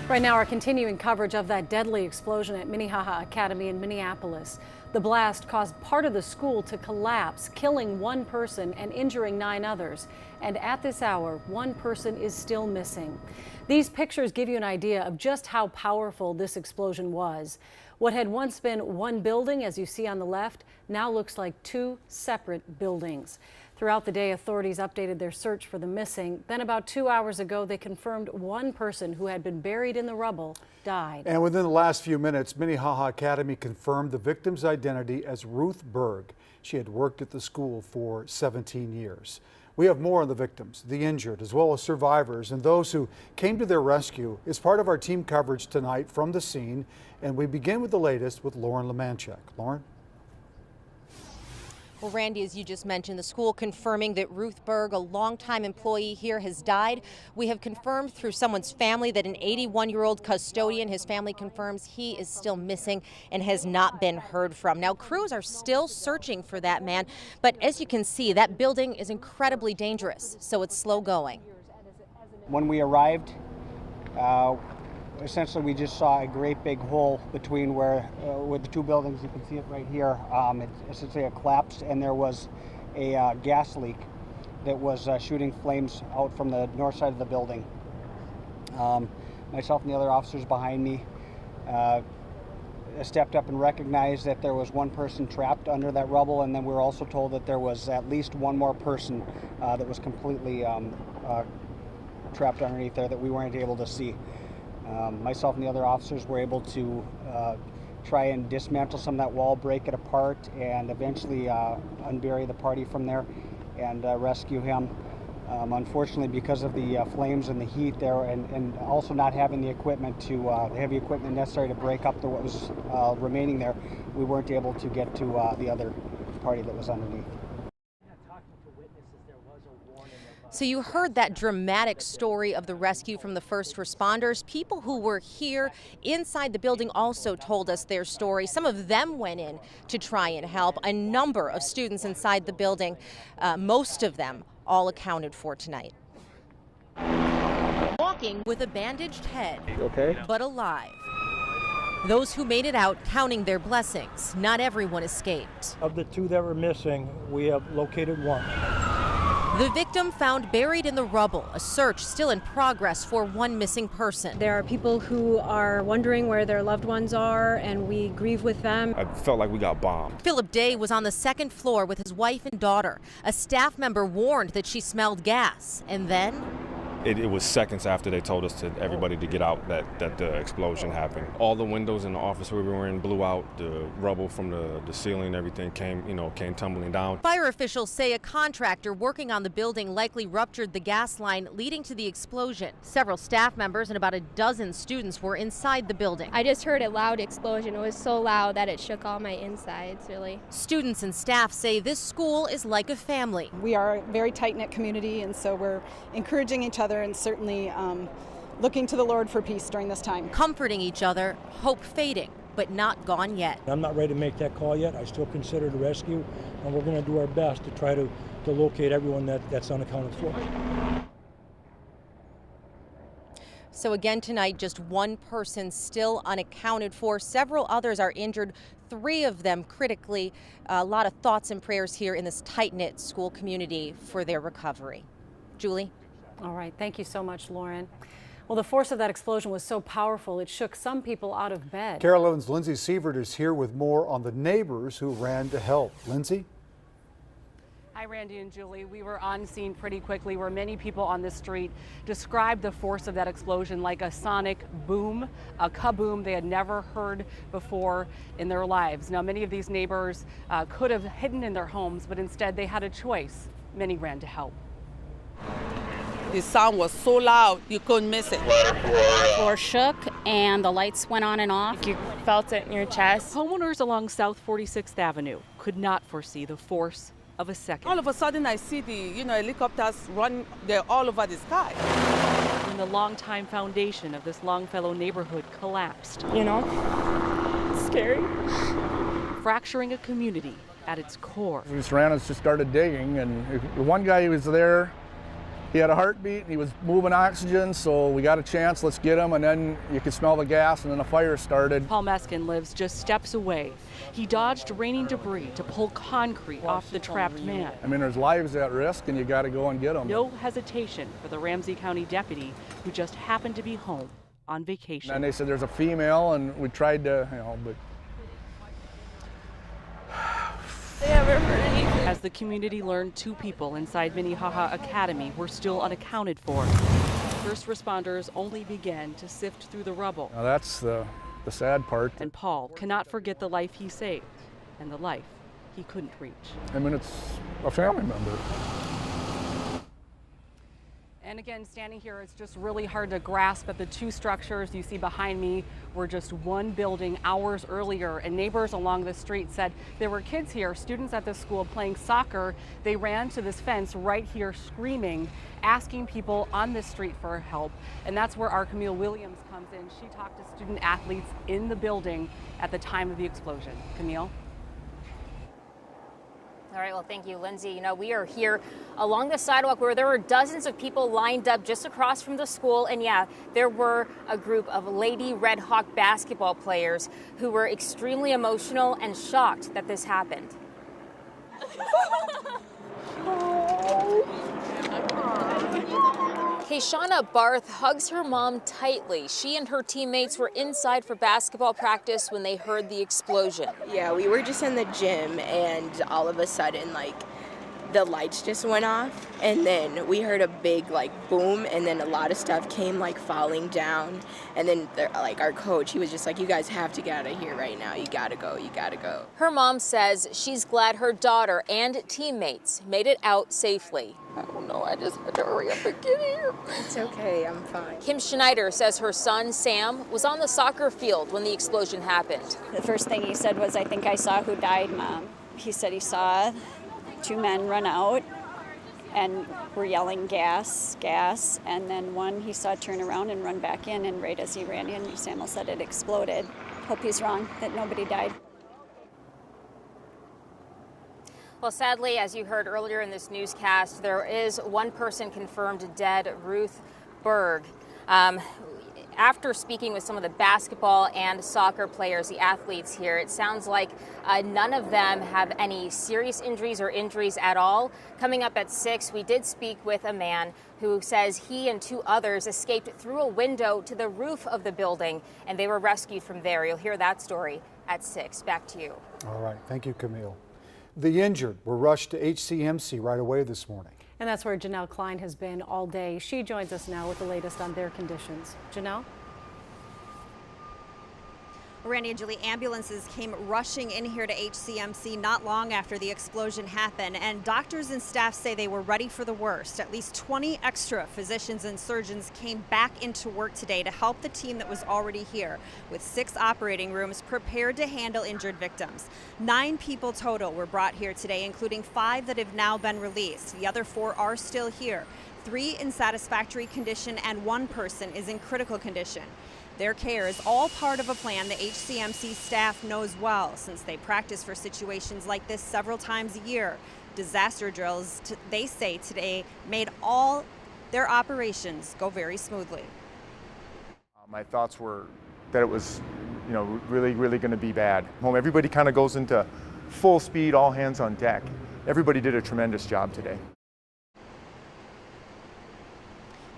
Right now, our continuing coverage of that deadly explosion at Minnehaha Academy in Minneapolis. The blast caused part of the school to collapse, killing one person and injuring 9 others. And at this hour, one person is still missing. These pictures give you an idea of just how powerful this explosion was. What had once been one building, as you see on the left, now looks like 2 separate buildings. Throughout the day, authorities updated their search for the missing. Then about 2 hours ago, they confirmed one person who had been buried in the rubble died. And within the last few minutes, Minnehaha Academy confirmed the victim's identity as Ruth Berg. She had worked at the school for 17 years. We have more on the victims, the injured, as well as survivors and those who came to their rescue as part of our team coverage tonight from the scene. And we begin with the latest with Lauren Lemanchek. Lauren? Well, Randy, as you just mentioned, the school confirming that Ruth Berg, a longtime employee here, has died. We have confirmed through someone's family that an 81-year-old custodian, his family confirms he is still missing and has not been heard from. Now, crews are still searching for that man, but as you can see, that building is incredibly dangerous, so it's slow going. When we arrived, essentially we just saw a great big hole between where with the 2 buildings. You can see it right here. It's essentially a collapse, and there was a gas leak that was shooting flames out from the north side of the building. Myself and the other officers behind me stepped up and recognized that there was one person trapped under that rubble, and then we were also told that there was at least one more person that was completely trapped underneath there that we weren't able to see. Myself and the other officers were able to try and dismantle some of that wall, break it apart, and eventually unbury the party from there and rescue him. Unfortunately, because of the flames and the heat there, and also not having the equipment the heavy equipment necessary to break up what was remaining there, we weren't able to get to the other party that was underneath. So you heard that dramatic story of the rescue from the first responders. People who were here inside the building also told us their story. Some of them went in to try and help. A number of students inside the building, most of them all accounted for tonight. Walking with a bandaged head, Okay. but alive. Those who made it out counting their blessings. Not everyone escaped. Of the 2 that were missing, we have located one. The victim found buried in the rubble. A search still in progress for one missing person. There are people who are wondering where their loved ones are, and we grieve with them. I felt like we got bombed. Philip Day was on the 2nd floor with his wife and daughter. A staff member warned that she smelled gas, and then It was seconds after they told us everybody to get out that the explosion happened. All the windows in the office we were in blew out. The rubble from the ceiling, everything came tumbling down. Fire officials say a contractor working on the building likely ruptured the gas line leading to the explosion. Several staff members and about a dozen students were inside the building. I just heard a loud explosion. It was so loud that it shook all my insides, really. Students and staff say this school is like a family. We are a very tight-knit community, and so we're encouraging each other and certainly looking to the Lord for peace during this time. Comforting each other, hope fading, but not gone yet. I'm not ready to make that call yet. I still consider it a rescue, and we're going to do our best to try to locate everyone that's unaccounted for. So again tonight, just one person still unaccounted for. Several others are injured, 3 of them critically. A lot of thoughts and prayers here in this tight-knit school community for their recovery. Julie? All right, thank you so much, Lauren. Well, the force of that explosion was so powerful, it shook some people out of bed. Carol 11's Lindsay Sievert is here with more on the neighbors who ran to help. Lindsay? Hi, Randy and Julie. We were on scene pretty quickly where many people on the street described the force of that explosion like a sonic boom, a kaboom they had never heard before in their lives. Now, many of these neighbors could have hidden in their homes, but instead they had a choice. Many ran to help. The sound was so loud, you couldn't miss it. The floor shook and the lights went on and off. You felt it in your chest. Homeowners along South 46th Avenue could not foresee the force of a second. All of a sudden, I see the helicopters run there all over the sky. When the longtime foundation of this Longfellow neighborhood collapsed. You know, it's scary. Fracturing a community at its core. We just ran us, just started digging, and one guy was there He had a heartbeat, he was moving oxygen, so we got a chance, let's get him, and then you could smell the gas, and then a fire started. Paul Meskin lives just steps away. He dodged raining debris to pull concrete off the trapped man. I mean, there's lives at risk, and you got to go and get them. No hesitation for the Ramsey County deputy who just happened to be home on vacation. And they said there's a female, and we tried to, but They ever heard anything? As the community learned, 2 people inside Minnehaha Academy were still unaccounted for. First responders only began to sift through the rubble. now that's the sad part. And Paul cannot forget the life he saved and the life he couldn't reach. I mean, it's a family member. And again, standing here, it's just really hard to grasp that the 2 structures you see behind me were just one building hours earlier. And neighbors along the street said there were kids here, students at this school playing soccer. They ran to this fence right here screaming, asking people on this street for help. And that's where our Camille Williams comes in. She talked to student athletes in the building at the time of the explosion. Camille? All right, well, thank you, Lindsay. You know, we are here along the sidewalk where there were dozens of people lined up just across from the school. And yeah, there were a group of Lady Red Hawk basketball players who were extremely emotional and shocked that this happened. Kayshana Barth hugs her mom tightly. She and her teammates were inside for basketball practice when they heard the explosion. Yeah, we were just in the gym and all of a sudden, like, the lights just went off and then we heard a big, like, boom and then a lot of stuff came, like, falling down. And then, like, our coach, he was just like, you guys have to get out of here right now. You gotta go, you gotta go. Her mom says she's glad her daughter and teammates made it out safely. I don't know, I just had to hurry up and get here. It's okay, I'm fine. Kim Schneider says her son, Sam, was on the soccer field when the explosion happened. The first thing he said was, I think I saw who died, Mom. He said he saw 2 men run out and were yelling gas, gas, and then one he saw turn around and run back in, and right as he ran in, Samuel said it exploded. Hope he's wrong, that nobody died. Well, sadly, as you heard earlier in this newscast, there is one person confirmed dead, Ruth Berg. After speaking with some of the basketball and soccer players, the athletes here, it sounds like none of them have any serious injuries or injuries at all. Coming up at 6, we did speak with a man who says he and 2 others escaped through a window to the roof of the building, and they were rescued from there. You'll hear that story at 6. Back to you. All right. Thank you, Camille. The injured were rushed to HCMC right away this morning. And that's where Janelle Klein has been all day. She joins us now with the latest on their conditions. Janelle? Randy and Julie, ambulances came rushing in here to HCMC not long after the explosion happened, and doctors and staff say they were ready for the worst. At least 20 extra physicians and surgeons came back into work today to help the team that was already here, with 6 operating rooms prepared to handle injured victims. 9 people total were brought here today, including 5 that have now been released. The other 4 are still here. 3 in satisfactory condition and 1 person is in critical condition. Their care is all part of a plan the HCMC staff knows well, since they practice for situations like this several times a year. Disaster drills, they say today, made all their operations go very smoothly. My thoughts were that it was, really going to be bad. Everybody kind of goes into full speed, all hands on deck. Everybody did a tremendous job today.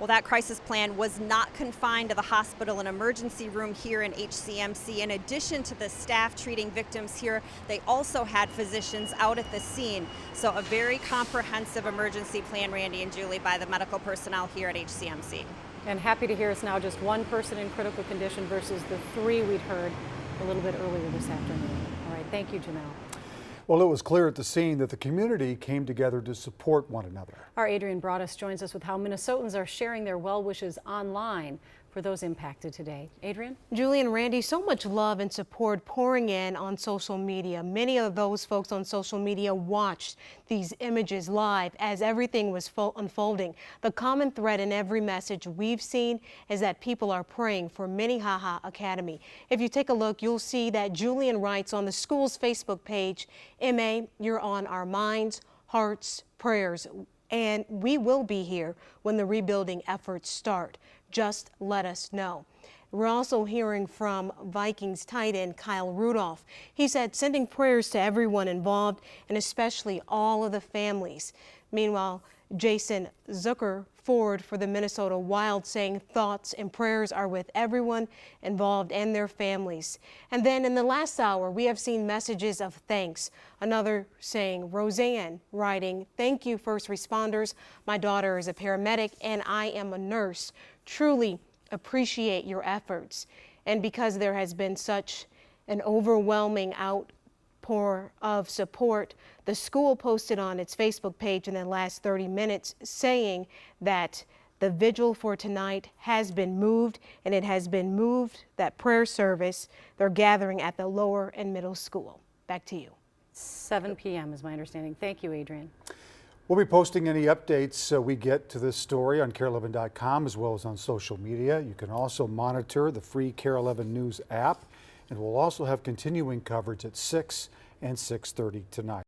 Well, that crisis plan was not confined to the hospital and emergency room here in HCMC. In addition to the staff treating victims here, they also had physicians out at the scene. So a very comprehensive emergency plan, Randy and Julie, by the medical personnel here at HCMC. And happy to hear it's now just 1 person in critical condition versus the 3 we'd heard a little bit earlier this afternoon. All right, thank you, Janelle. Well, it was clear at the scene that the community came together to support one another. Our Adrian Broaddus joins us with how Minnesotans are sharing their well wishes online for those impacted today. Adrian? Julie and Randy, so much love and support pouring in on social media. Many of those folks on social media watched these images live as everything was unfolding. The common thread in every message we've seen is that people are praying for Minnehaha Academy. If you take a look, you'll see that Julian writes on the school's Facebook page, "MA, you're on our minds, hearts, prayers. And we will be here when the rebuilding efforts start. Just let us know. We're also hearing from Vikings tight end Kyle Rudolph. He said sending prayers to everyone involved and especially all of the families. Meanwhile, Jason Zucker Ford for the Minnesota Wild saying thoughts and prayers are with everyone involved and their families. And then in the last hour, we have seen messages of thanks. Another saying, Roseanne writing, "Thank you, first responders. My daughter is a paramedic and I am a nurse. Truly appreciate your efforts." And because there has been such an overwhelming outpour of support, the school posted on its Facebook page in the last 30 minutes saying that the vigil for tonight has been moved, and it has been moved, that prayer service, they're gathering at the lower and middle school. Back to you. 7 p.m. is my understanding. Thank you, Adrian. We'll be posting any updates we get to this story on KARE11.com as well as on social media. You can also monitor the free KARE 11 News app, and we'll also have continuing coverage at 6 and 6:30 tonight.